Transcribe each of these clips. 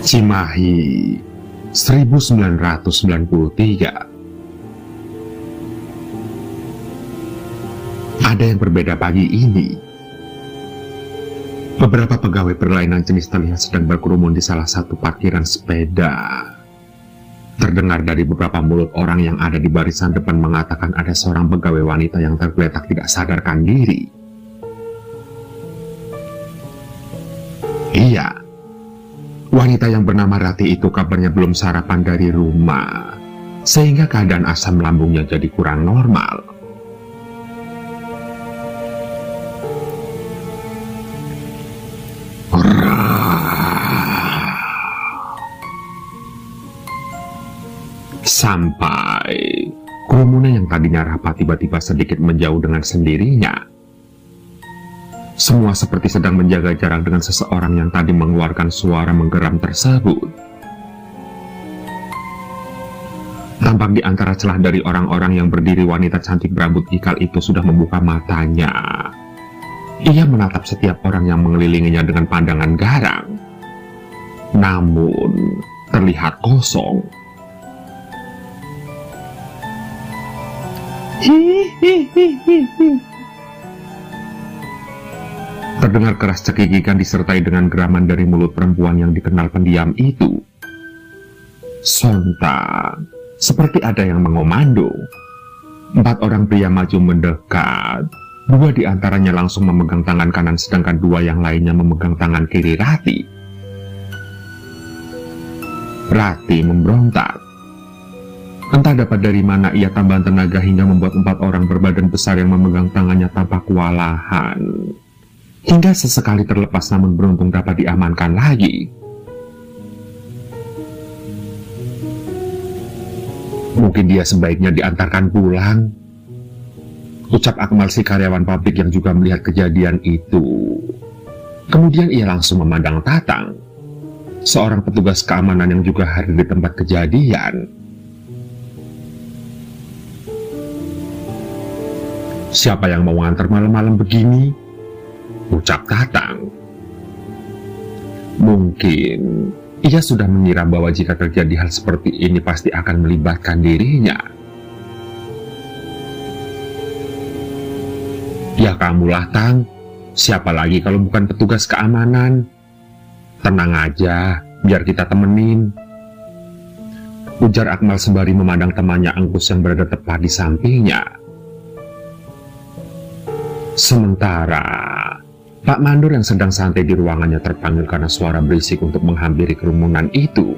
Cimahi 1993. Ada yang berbeda pagi ini. Beberapa pegawai berlainan jenis terlihat sedang berkerumun di salah satu parkiran sepeda. Terdengar dari beberapa mulut orang yang ada di barisan depan mengatakan ada seorang pegawai wanita yang tergeletak tidak sadarkan diri. Iya, wanita yang bernama Rati itu kabarnya belum sarapan dari rumah, sehingga keadaan asam lambungnya jadi kurang normal. Sampai kerumunan yang tadinya rapat tiba-tiba sedikit menjauh dengan sendirinya. Semua seperti sedang menjaga jarak dengan seseorang yang tadi mengeluarkan suara menggeram tersebut. Tampak di antara celah dari orang-orang yang berdiri, wanita cantik berambut ikal itu sudah membuka matanya. Ia menatap setiap orang yang mengelilinginya dengan pandangan garang. Namun, terlihat kosong. Terdengar keras cekikikan disertai dengan geraman dari mulut perempuan yang dikenal pendiam itu. Sontak, seperti ada yang mengomando. 4 orang pria maju mendekat. 2 di antaranya langsung memegang tangan kanan, sedangkan 2 yang lainnya memegang tangan kiri Rati. Rati memberontak. Entah dapat dari mana ia tambahan tenaga hingga membuat 4 orang berbadan besar yang memegang tangannya tampak kewalahan. Hingga sesekali terlepas, namun beruntung dapat diamankan lagi. Mungkin dia sebaiknya diantarkan pulang, ucap Akmal, si karyawan pabrik yang juga melihat kejadian itu. Kemudian ia langsung memandang Tatang, seorang petugas keamanan yang juga hadir di tempat kejadian. Siapa yang mau nganter malam-malam begini? Ucap Tatang. Mungkin ia sudah mengira bahwa jika terjadi hal seperti ini pasti akan melibatkan dirinya. Ya kamulah, Tang. Siapa lagi kalau bukan petugas keamanan? Tenang aja, biar kita temenin, ujar Akmal sembari memandang temannya Angkus yang berada tepat di sampingnya. Sementara Pak Mandor yang sedang santai di ruangannya terpanggil karena suara berisik untuk menghampiri kerumunan itu.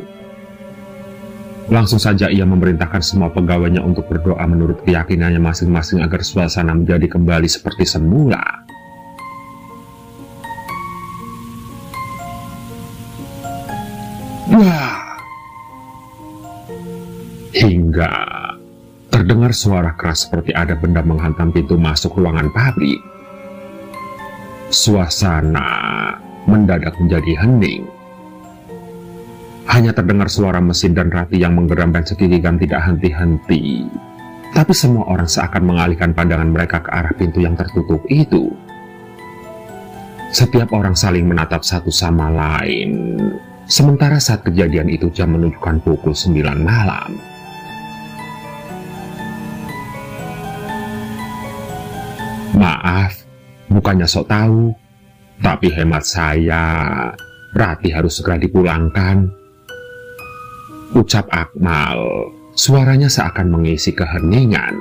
Langsung saja ia memerintahkan semua pegawainya untuk berdoa menurut keyakinannya masing-masing agar suasana menjadi kembali seperti semula. Wah! Hingga terdengar suara keras seperti ada benda menghantam pintu masuk ruangan pabrik. Suasana mendadak menjadi hening. Hanya terdengar suara mesin dan Rati yang menggeram dan cekikikan tidak henti-henti. Tapi semua orang seakan mengalihkan pandangan mereka ke arah pintu yang tertutup itu. Setiap orang saling menatap satu sama lain. Sementara saat kejadian itu jam menunjukkan pukul 9 malam. Maaf, bukannya sok tahu, tapi hemat saya, Rati harus segera dipulangkan, ucap Akmal. Suaranya seakan mengisi keheningan.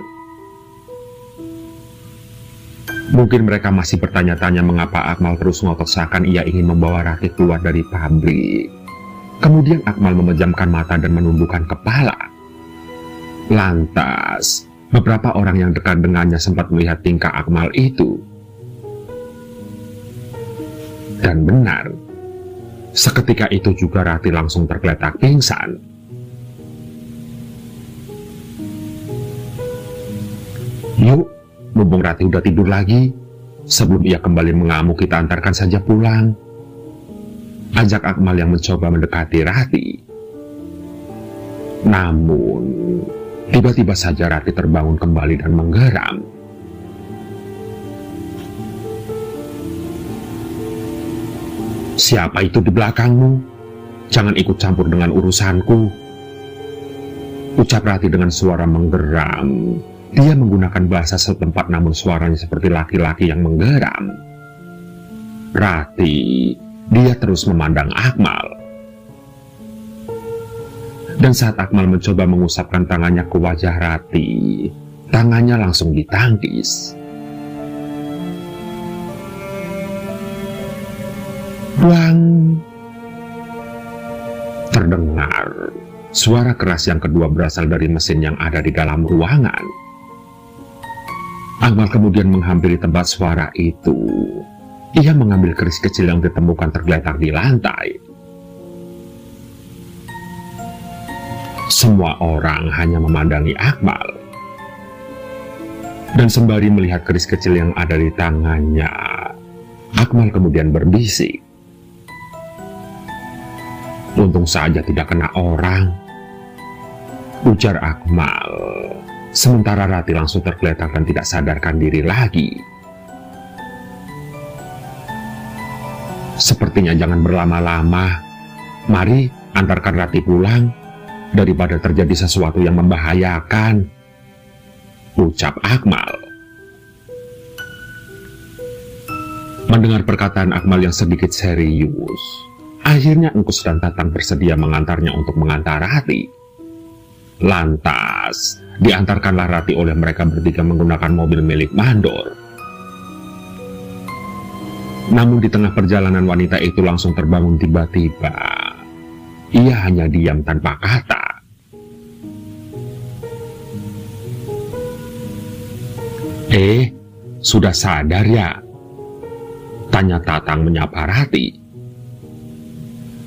Mungkin mereka masih bertanya-tanya mengapa Akmal terus ngotot seakan ia ingin membawa Rati keluar dari pabrik. Kemudian Akmal memejamkan mata dan menundukkan kepala. Lantas, beberapa orang yang dekat dengannya sempat melihat tingkah Akmal itu. Dan benar, seketika itu juga Rati langsung tergeletak pingsan. Yuk, mumpung Rati udah tidur lagi, sebelum ia kembali mengamuk kita antarkan saja pulang, ajak Akmal yang mencoba mendekati Rati. Namun, tiba-tiba saja Rati terbangun kembali dan menggeram. Siapa itu di belakangmu? Jangan ikut campur dengan urusanku, ucap Rati dengan suara menggeram. Dia menggunakan bahasa setempat namun suaranya seperti laki-laki yang menggeram. Rati, dia terus memandang Akmal. Dan saat Akmal mencoba mengusapkan tangannya ke wajah Rati, tangannya langsung ditangkis. Buang! Terdengar suara keras yang kedua berasal dari mesin yang ada di dalam ruangan. Akmal kemudian menghampiri tempat suara itu. Ia mengambil keris kecil yang ditemukan tergeletak di lantai. Semua orang hanya memandangi Akmal. Dan sembari melihat keris kecil yang ada di tangannya, Akmal kemudian berbisik. Untung saja tidak kena orang, ujar Akmal. Sementara Rati langsung tergeletak dan tidak sadarkan diri lagi. Sepertinya jangan berlama-lama. Mari antarkan Rati pulang daripada terjadi sesuatu yang membahayakan, ucap Akmal. Mendengar perkataan Akmal yang sedikit serius, akhirnya Engkus dan Tatang bersedia mengantarnya untuk mengantar Rati. Lantas, diantarkanlah Rati oleh mereka bertiga menggunakan mobil milik Mandor. Namun di tengah perjalanan wanita itu langsung terbangun tiba-tiba. Ia hanya diam tanpa kata. Sudah sadar ya? Tanya Tatang menyapa Rati.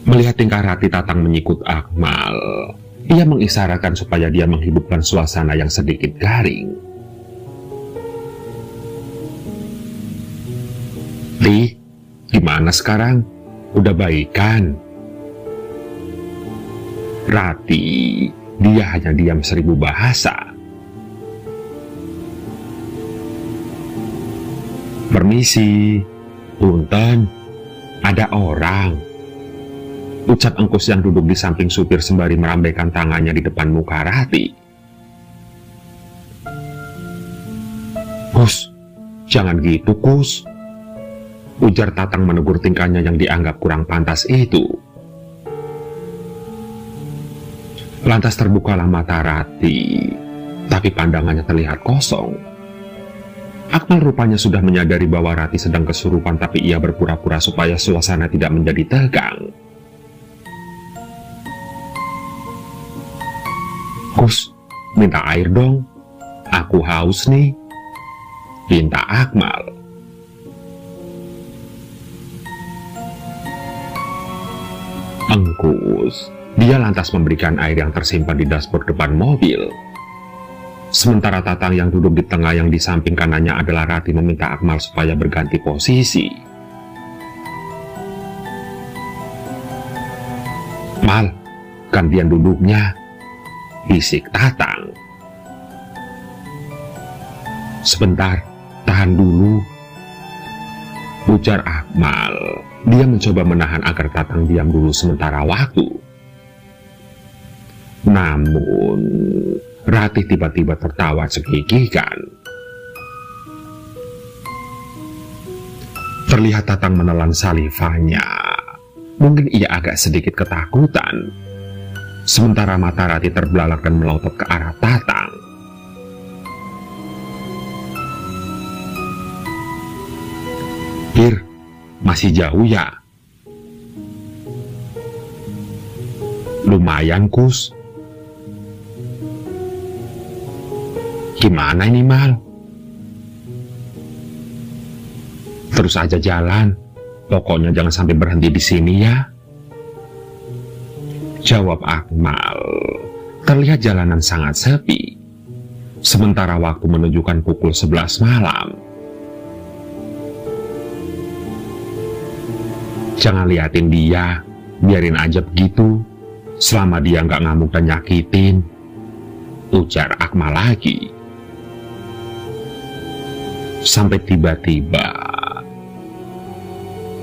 Melihat tingkah Rati, Tatang menyikut Akmal. Ia mengisyaratkan supaya dia menghidupkan suasana yang sedikit garing. Ti, gimana sekarang? Udah baikan? Rati, dia hanya diam 1000 bahasa. Permisi, punten, ada orang, ucap Engkus yang duduk di samping supir sembari melambaikan tangannya di depan muka Rati. Kus, jangan gitu Kus, ujar Tatang menegur tingkahnya yang dianggap kurang pantas itu. Lantas terbukalah mata Rati, tapi pandangannya terlihat kosong. Akmal rupanya sudah menyadari bahwa Rati sedang kesurupan, tapi ia berpura-pura supaya suasana tidak menjadi tegang. Kus, minta air dong. Aku haus nih, pinta Akmal. Engkus, dia lantas memberikan air yang tersimpan di dashboard depan mobil. Sementara Tatang yang duduk di tengah yang di samping kanannya adalah Rati meminta Akmal supaya berganti posisi. Mal, gantian duduknya, bisik Tatang. Sebentar, tahan dulu, ujar Akmal. Dia mencoba menahan agar Tatang diam dulu sementara waktu. Namun, Rati tiba-tiba tertawa cekikikan. Terlihat Tatang menelan salivanya. Mungkin ia agak sedikit ketakutan. Sementara mata Rati terbelalak dan melotot ke arah Tatang. Pir, masih jauh ya? Lumayan, Kus. Gimana ini, Mal? Terus aja jalan. Pokoknya jangan sampai berhenti di sini ya. Jawab Akmal. Terlihat jalanan sangat sepi. Sementara waktu menunjukkan pukul 11 malam. Jangan liatin dia. Biarin aja begitu. Selama dia nggak ngamuk dan nyakitin. Ujar Akmal lagi. Sampai tiba-tiba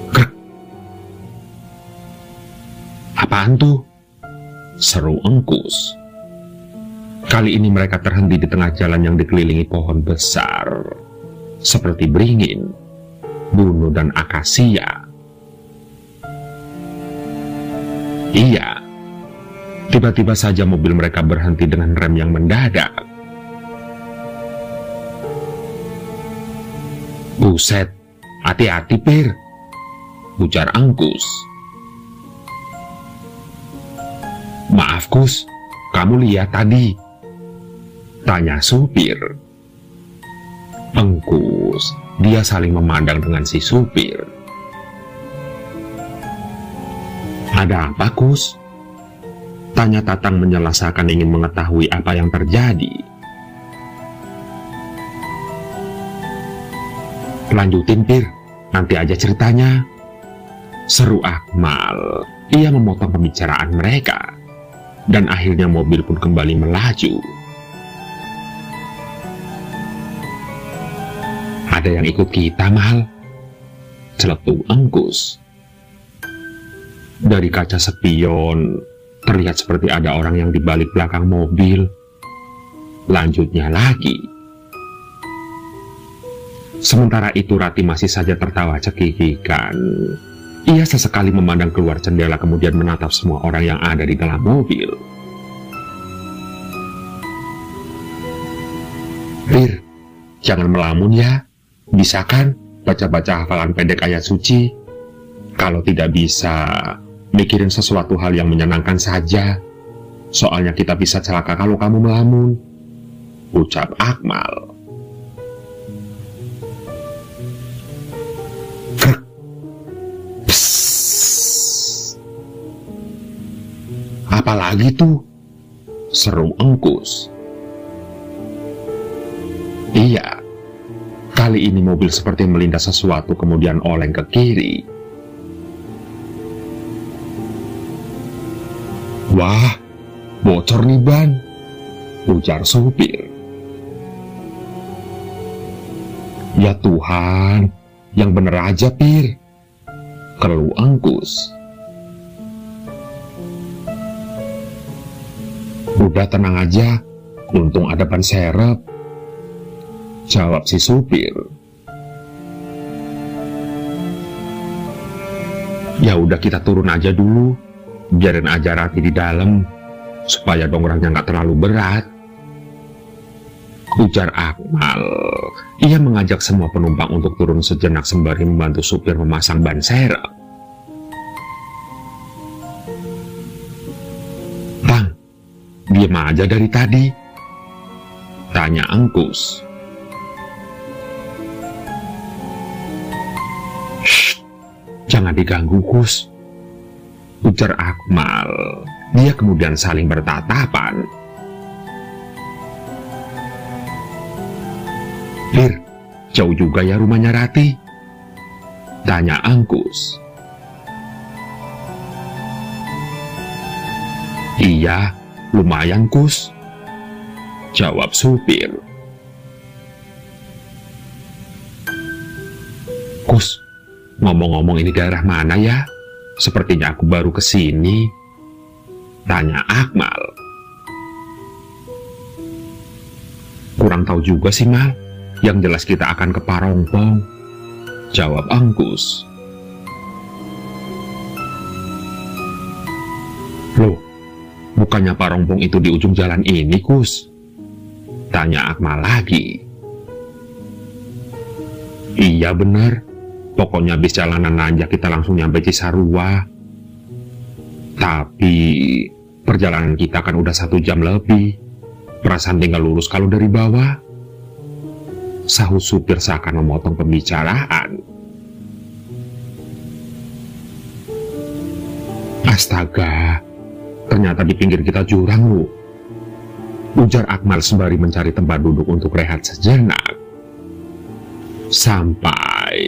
krek. Apaan Cepetan tuh, seru Engkus. Kali ini mereka terhenti di tengah jalan yang dikelilingi pohon besar, seperti beringin, bunu, dan akasia. Iya, tiba-tiba saja mobil mereka berhenti dengan rem yang mendadak. Buset, hati-hati Pir, ujar Engkus. Maaf Kus, kamu lihat tadi? Tanya supir. Engkus, dia saling memandang dengan si supir. Ada apa Kus? Tanya Tatang menyelesaikan ingin mengetahui apa yang terjadi. Lanjutin Pir, nanti aja ceritanya, seru Akmal. Ia memotong pembicaraan mereka, dan akhirnya mobil pun kembali melaju. Ada yang ikut kita, Mal, celetuk Engkus. Dari kaca spion, terlihat seperti ada orang yang di balik belakang mobil. Lanjutnya lagi. Sementara itu Rati masih saja tertawa cekikikan. Ia sesekali memandang keluar jendela kemudian menatap semua orang yang ada di dalam mobil. Pir, jangan melamun ya. Bisa kan baca-baca hafalan pendek ayat suci? Kalau tidak bisa, mikirin sesuatu hal yang menyenangkan saja. Soalnya kita bisa celaka kalau kamu melamun, ucap Akmal. Krek. Psss. Apalagi tuh? Seru Engkus. Iya. Kali ini mobil seperti melindas sesuatu kemudian oleng ke kiri. Wah, bocor nih ban, ujar supir. Ya Tuhan, yang bener aja Pir, keluh Engkus. Udah tenang aja, untung ada ban serep, jawab si supir. Ya udah kita turun aja dulu, biarin aja Rati di dalam, supaya dongkraknya nggak terlalu berat, ujar Akmal. Ia mengajak semua penumpang untuk turun sejenak sembari membantu supir memasang ban serep. Bang, diam aja dari tadi, tanya Engkus. Jangan diganggu Kus, ujar Akmal. Dia kemudian saling bertatapan. Pir, jauh juga ya rumahnya Rati? Tanya Engkus. Iya, lumayan Kus, jawab supir. Kus, ngomong-ngomong ini daerah mana ya? Sepertinya aku baru kesini, tanya Akmal. Kurang tahu juga sih Mal, yang jelas kita akan ke Parongpong, jawab Engkus. Loh, bukannya Parongpong itu di ujung jalan ini Kus? Tanya Akmal lagi. Iya bener, pokoknya habis jalanan nanjak kita langsung nyampe Cisarua. Tapi perjalanan kita kan udah 1 jam lebih. Perasaan tinggal lurus kalau dari bawah, sahut supir seakan memotong pembicaraan. Astaga, ternyata di pinggir kita jurang lu, ujar Akmal sembari mencari tempat duduk untuk rehat sejenak. Sampai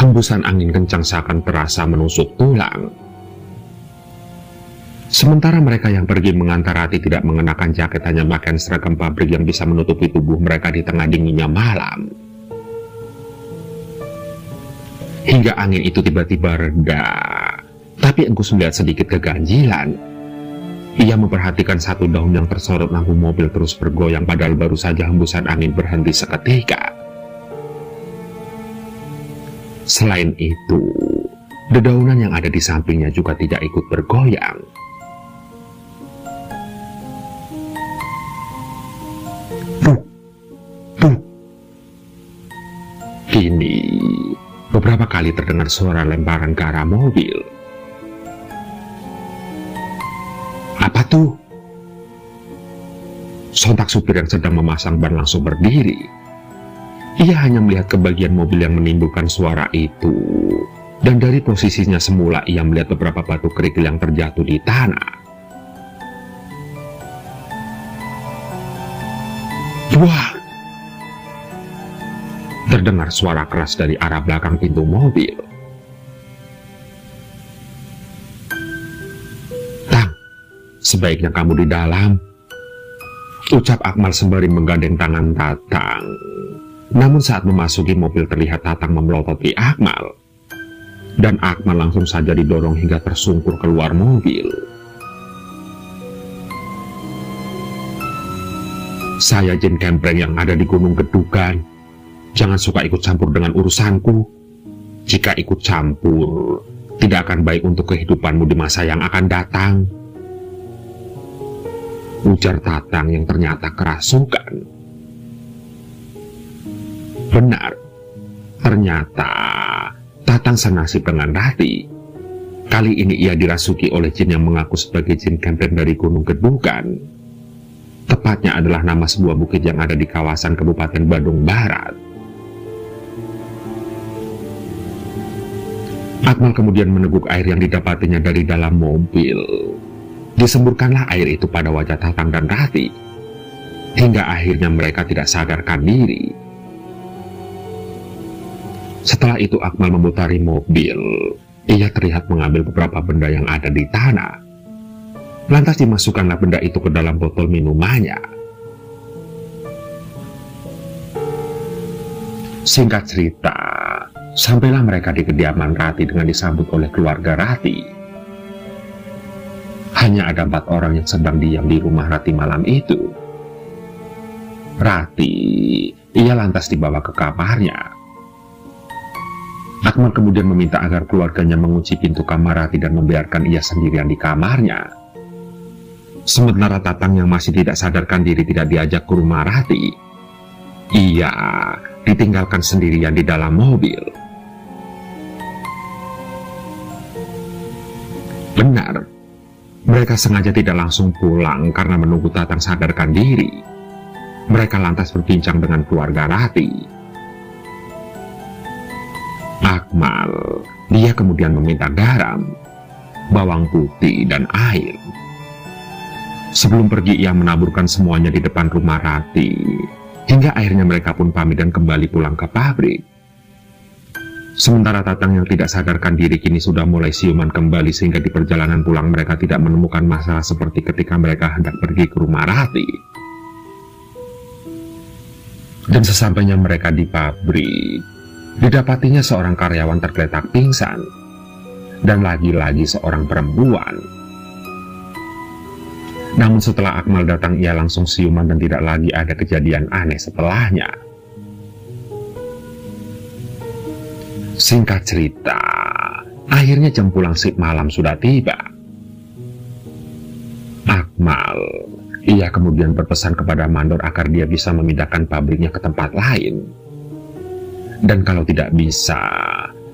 hembusan angin kencang seakan terasa menusuk tulang. Sementara mereka yang pergi mengantar Rati tidak mengenakan jaket, hanya pakaian seragam pabrik yang bisa menutupi tubuh mereka di tengah dinginnya malam. hingga angin itu tiba-tiba reda. Tapi Engkus melihat sedikit keganjilan. Ia memperhatikan satu daun yang tersorot lampu mobil terus bergoyang padahal baru saja hembusan angin berhenti seketika. Selain itu, dedaunan yang ada di sampingnya juga tidak ikut bergoyang. Buk, buk. Kini, beberapa kali terdengar suara lemparan ke arah mobil. Apa tuh? Sontak supir yang sedang memasang ban langsung berdiri. Ia hanya melihat ke bagian mobil yang menimbulkan suara itu. Dan dari posisinya semula ia melihat beberapa batu kerikil yang terjatuh di tanah. Wah! Terdengar suara keras dari arah belakang pintu mobil. Tang, sebaiknya kamu di dalam, ucap Akmal sembari menggandeng tangan Tatang. Namun saat memasuki mobil terlihat Tatang memelototi Akmal. Dan Akmal langsung saja didorong hingga tersungkur keluar mobil. Saya Jin Kempreng yang ada di Gunung Gedugan. Jangan suka ikut campur dengan urusanku. Jika ikut campur, tidak akan baik untuk kehidupanmu di masa yang akan datang. Ujar Tatang yang ternyata kerasukan. Benar, ternyata Tatang senasib dengan Rati. Kali ini ia dirasuki oleh jin yang mengaku sebagai Jin Kempreng dari Gunung Gedugan. Tepatnya adalah nama sebuah bukit yang ada di kawasan Kabupaten Badung Barat. Akmal kemudian meneguk air yang didapatinya dari dalam mobil. Disemburkanlah air itu pada wajah Tatang dan Rati. Hingga akhirnya mereka tidak sadarkan diri. Setelah itu Akmal memutari mobil. Ia terlihat mengambil beberapa benda yang ada di tanah. Lantas dimasukkanlah benda itu ke dalam botol minumannya. Singkat cerita, sampailah mereka di kediaman Rati dengan disambut oleh keluarga Rati. Hanya ada 4 orang yang sedang diam di rumah Rati malam itu. Rati, ia lantas dibawa ke kamarnya. Akmal kemudian meminta agar keluarganya mengunci pintu kamar Rati dan membiarkan ia sendirian di kamarnya. Sementara Tatang yang masih tidak sadarkan diri tidak diajak ke rumah Rati. Ia ditinggalkan sendirian di dalam mobil. Benar, mereka sengaja tidak langsung pulang karena menunggu Tatang sadarkan diri. Mereka lantas berbincang dengan keluarga Rati. Akmal, dia kemudian meminta garam, bawang putih, dan air. Sebelum pergi ia menaburkan semuanya di depan rumah Rati. Hingga akhirnya mereka pun pamit dan kembali pulang ke pabrik. Sementara Tatang yang tidak sadarkan diri kini sudah mulai siuman kembali sehingga di perjalanan pulang mereka tidak menemukan masalah seperti ketika mereka hendak pergi ke rumah Rati. Dan sesampainya mereka di pabrik, didapatinya seorang karyawan tergeletak pingsan. Dan lagi-lagi seorang perempuan. Namun setelah Akmal datang ia langsung siuman dan tidak lagi ada kejadian aneh setelahnya. Singkat cerita, akhirnya jam pulang shift malam sudah tiba. Akmal, ia kemudian berpesan kepada mandor agar dia bisa memindahkan pabriknya ke tempat lain. Dan kalau tidak bisa,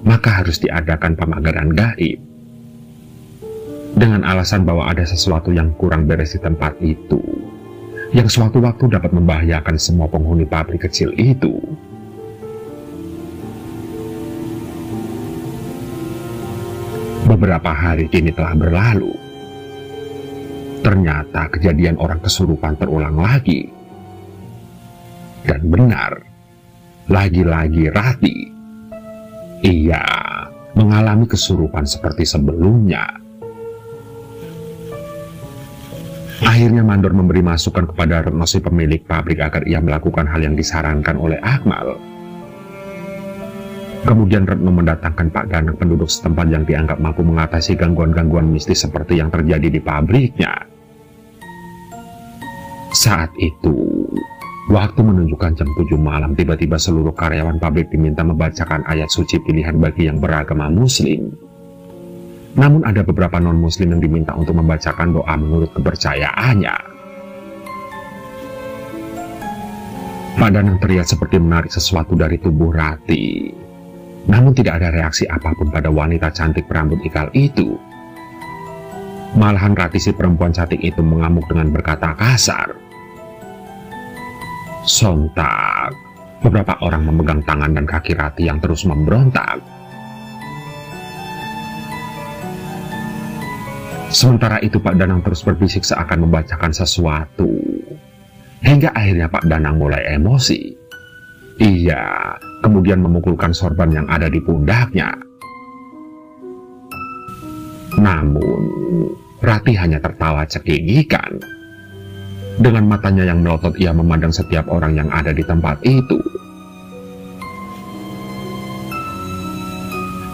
maka harus diadakan pemagaran gaib. Dengan alasan bahwa ada sesuatu yang kurang beres di tempat itu, yang suatu waktu dapat membahayakan semua penghuni pabrik kecil itu. Beberapa hari kini telah berlalu. Ternyata kejadian orang kesurupan terulang lagi. Dan benar, lagi-lagi Rati. Ia mengalami kesurupan seperti sebelumnya. Akhirnya mandor memberi masukan kepada Retno si pemilik pabrik agar ia melakukan hal yang disarankan oleh Akmal. Kemudian Retno mendatangkan Pak Danang, penduduk setempat yang dianggap mampu mengatasi gangguan-gangguan mistis seperti yang terjadi di pabriknya. Saat itu, waktu menunjukkan jam 7 malam, tiba-tiba seluruh karyawan pabrik diminta membacakan ayat suci pilihan bagi yang beragama Muslim. Namun ada beberapa non-Muslim yang diminta untuk membacakan doa menurut kepercayaannya. Pak Danang terlihat seperti menarik sesuatu dari tubuh Rati. Namun tidak ada reaksi apapun pada wanita cantik berambut ikal itu. Malahan Rati, si perempuan cantik itu, mengamuk dengan berkata kasar. Sontak, beberapa orang memegang tangan dan kaki Rati yang terus memberontak. Sementara itu Pak Danang terus berbisik seakan membacakan sesuatu. Hingga akhirnya Pak Danang mulai emosi. Ia kemudian memukulkan sorban yang ada di pundaknya. Namun, Rati hanya tertawa cekikikan. Dengan matanya yang melotot, ia memandang setiap orang yang ada di tempat itu.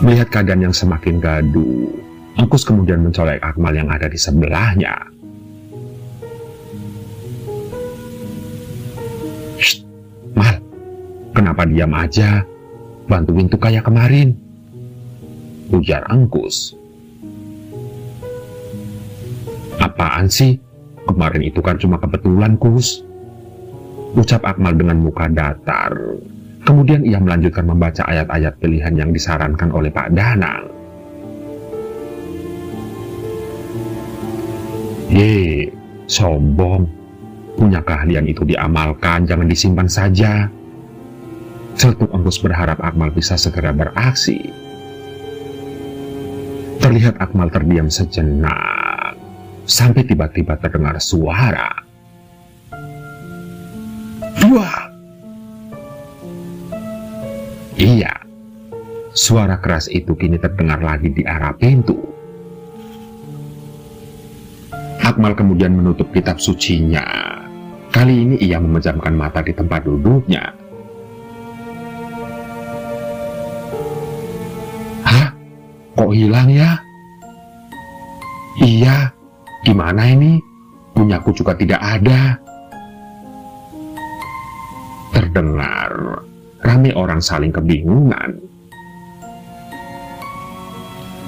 Melihat keadaan yang semakin gaduh, Engkus kemudian mencolek Akmal yang ada di sebelahnya. Shh, Mal, kenapa diam aja? Bantuin tuh kayak kemarin, ujar Engkus. Apaan sih? Kemarin itu kan cuma kebetulan, Kus, ucap Akmal dengan muka datar. Kemudian ia melanjutkan membaca ayat-ayat pilihan yang disarankan oleh Pak Danang. Ye, sombong. Punya keahlian itu diamalkan, jangan disimpan saja. Celetuk Engkus berharap Akmal bisa segera beraksi. Terlihat Akmal terdiam sejenak, sampai tiba-tiba terdengar suara. Wah! Iya, suara keras itu kini terdengar lagi di arah pintu. Akmal kemudian menutup kitab sucinya. Kali ini ia memejamkan mata di tempat duduknya. Hah? Kok hilang ya? Iya, gimana ini? Punyaku juga tidak ada. Terdengar ramai orang saling kebingungan.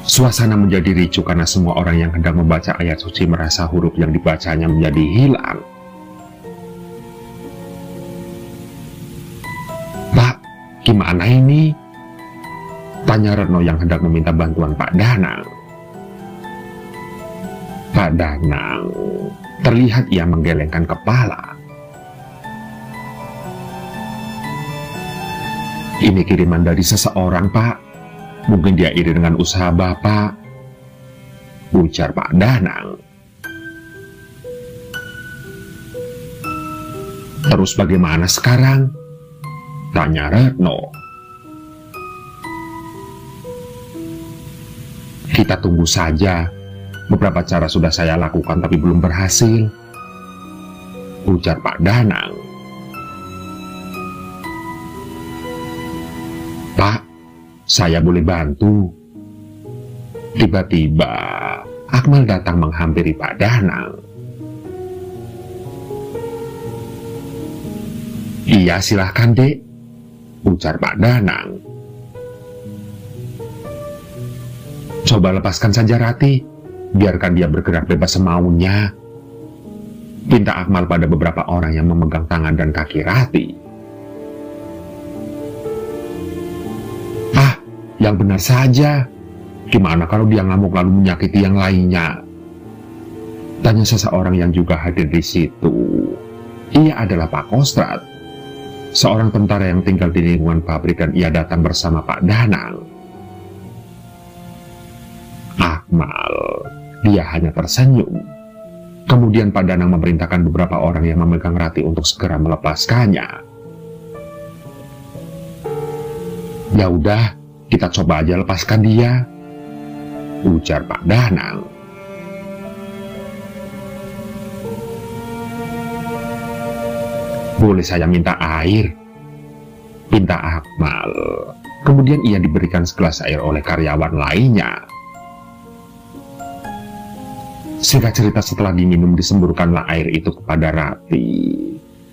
Suasana menjadi ricuh karena semua orang yang hendak membaca ayat suci merasa huruf yang dibacanya menjadi hilang. Pak, gimana ini? Tanya Retno yang hendak meminta bantuan Pak Danang. Pak Danang terlihat ia menggelengkan kepala. Ini kiriman dari seseorang, Pak. Mungkin dia iri dengan usaha Bapak, ujar Pak Danang. Terus bagaimana sekarang? Tanya Retno. Kita tunggu saja. Beberapa cara sudah saya lakukan tapi belum berhasil, ujar Pak Danang. Pak, saya boleh bantu. Tiba-tiba Akmal datang menghampiri Pak Danang. Iya, silahkan Dek, ujar Pak Danang. Coba lepaskan saja Rati, biarkan dia bergerak bebas semaunya, pinta Akmal pada beberapa orang yang memegang tangan dan kaki Rati. Yang benar saja. Gimana kalau dia ngamuk lalu menyakiti yang lainnya? Tanya seseorang yang juga hadir di situ. Ia adalah Pak Kostrat, seorang tentara yang tinggal di lingkungan pabrik, dan ia datang bersama Pak Danang. Akmal, dia hanya tersenyum. Kemudian Pak Danang memerintahkan beberapa orang yang memegang Rati untuk segera melepaskannya. Ya udah, kita coba aja lepaskan dia, ujar Pak Danang. Boleh saya minta air? Pinta Akmal. Kemudian ia diberikan segelas air oleh karyawan lainnya. Singkat cerita, setelah diminum disemburkanlah air itu kepada Rati.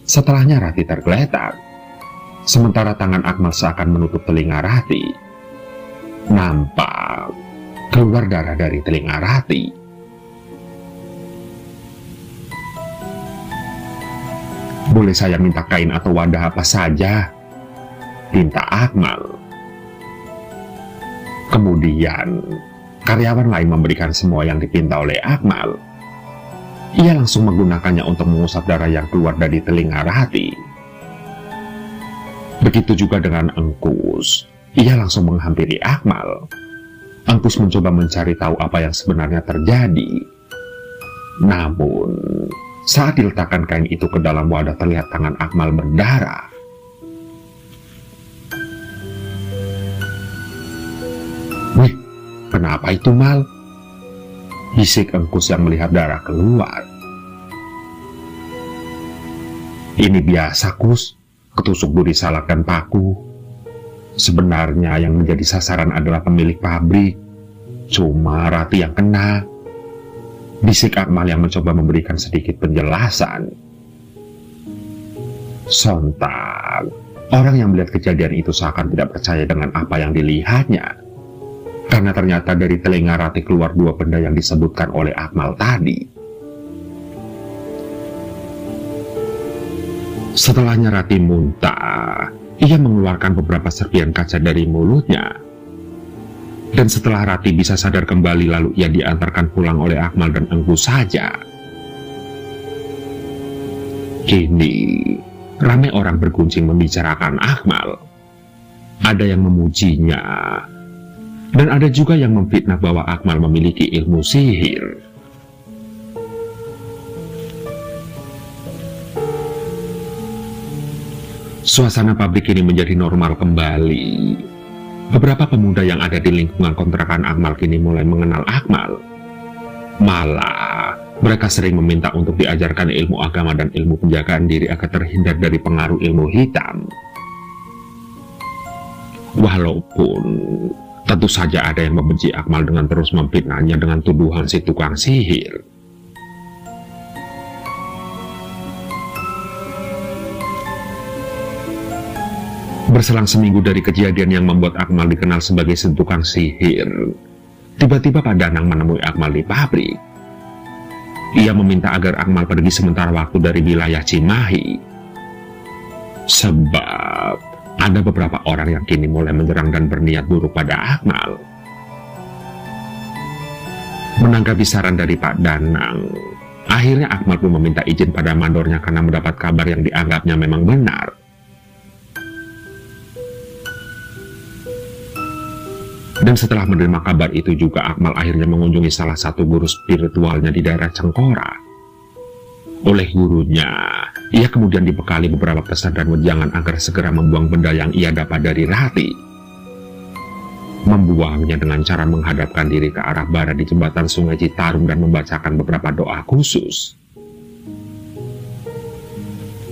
Setelahnya Rati tergeletak. Sementara tangan Akmal seakan menutup telinga Rati. Nampak keluar darah dari telinga Rati. "Boleh saya minta kain atau wadah apa saja?" pinta Akmal. Kemudian karyawan lain memberikan semua yang dipinta oleh Akmal. Ia langsung menggunakannya untuk mengusap darah yang keluar dari telinga Rati. Begitu juga dengan Engkus. Ia langsung menghampiri Akmal. Engkus mencoba mencari tahu apa yang sebenarnya terjadi. Namun, saat diletakkan kain itu ke dalam wadah, terlihat tangan Akmal berdarah. "Wih, kenapa itu, Mal?" bisik Engkus yang melihat darah keluar. "Ini biasa, Kus. Ketusuk duri salak dan paku. Sebenarnya yang menjadi sasaran adalah pemilik pabrik. Cuma Rati yang kena," bisik Akmal yang mencoba memberikan sedikit penjelasan. Sontak, orang yang melihat kejadian itu seakan tidak percaya dengan apa yang dilihatnya. Karena ternyata dari telinga Rati keluar dua benda yang disebutkan oleh Akmal tadi. Setelahnya Rati muntah, ia mengeluarkan beberapa serpihan kaca dari mulutnya. Dan setelah Rati bisa sadar kembali, lalu ia diantarkan pulang oleh Akmal dan Engkus saja. Kini, ramai orang berguncing membicarakan Akmal. Ada yang memujinya, dan ada juga yang memfitnah bahwa Akmal memiliki ilmu sihir. Suasana pabrik ini menjadi normal kembali. Beberapa pemuda yang ada di lingkungan kontrakan Akmal kini mulai mengenal Akmal. Malah, mereka sering meminta untuk diajarkan ilmu agama dan ilmu penjagaan diri agar terhindar dari pengaruh ilmu hitam. Walaupun tentu saja ada yang membenci Akmal dengan terus memfitnahnya dengan tuduhan si tukang sihir. Berselang seminggu dari kejadian yang membuat Akmal dikenal sebagai si tukang sihir, tiba-tiba Pak Danang menemui Akmal di pabrik. Ia meminta agar Akmal pergi sementara waktu dari wilayah Cimahi. Sebab ada beberapa orang yang kini mulai menyerang dan berniat buruk pada Akmal. Menanggapi saran dari Pak Danang, akhirnya Akmal pun meminta izin pada mandornya karena mendapat kabar yang dianggapnya memang benar. Dan setelah menerima kabar itu juga, Akmal akhirnya mengunjungi salah satu guru spiritualnya di daerah Cengkora. Oleh gurunya, ia kemudian dibekali beberapa pesan dan wejangan agar segera membuang benda yang ia dapat dari Rati. Membuangnya dengan cara menghadapkan diri ke arah barat di jembatan Sungai Citarum dan membacakan beberapa doa khusus.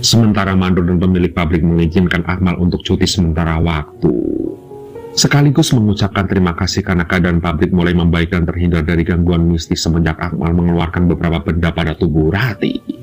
Sementara mandor dan pemilik pabrik mengizinkan Akmal untuk cuti sementara waktu, sekaligus mengucapkan terima kasih karena keadaan pabrik mulai membaik dan terhindar dari gangguan mistis semenjak Akmal mengeluarkan beberapa benda pada tubuh Rati.